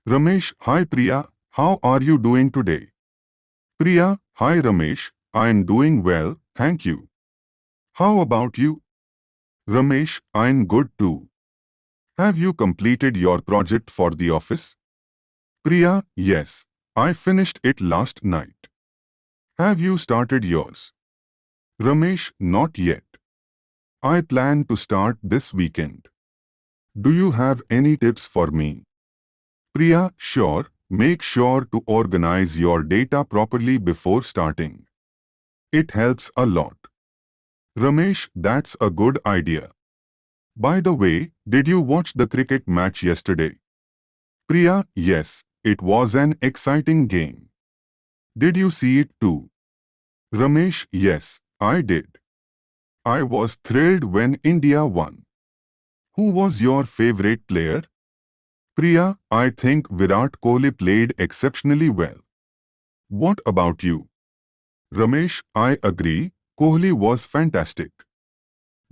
Ramesh, hi Priya, how are you doing today? Priya, hi Ramesh, I am doing well, thank you. How about you? Ramesh, I'm good too. Have you completed your project for the office? Priya, yes, I finished it last night. Have you started yours? Ramesh, not yet. I plan to start this weekend. Do you have any tips for me? Priya, sure, make sure to organize your data properly before starting. It helps a lot. Ramesh, that's a good idea. By the way, did you watch the cricket match yesterday? Priya, yes, it was an exciting game. Did you see it too? Ramesh, yes, I did. I was thrilled when India won. Who was your favorite player? Priya, I think Virat Kohli played exceptionally well. What about you? Ramesh, I agree, Kohli was fantastic.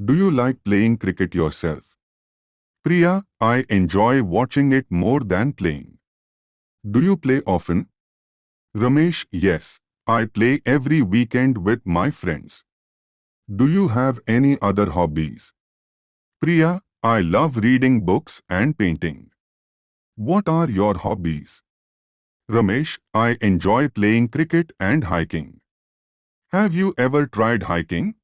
Do you like playing cricket yourself? Priya, I enjoy watching it more than playing. Do you play often? Ramesh, yes, I play every weekend with my friends. Do you have any other hobbies? Priya, I love reading books and painting. What are your hobbies? Ramesh, I enjoy playing cricket and hiking. Have you ever tried hiking?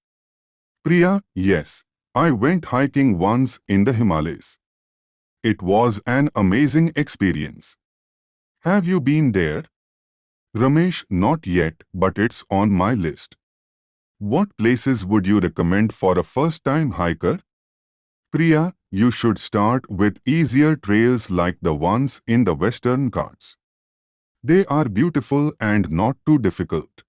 Priya, yes, I went hiking once in the Himalayas. It was an amazing experience. Have you been there? Ramesh, not yet, but it's on my list. What places would you recommend for a first-time hiker? Priya, you should start with easier trails like the ones in the Western Ghats. They are beautiful and not too difficult.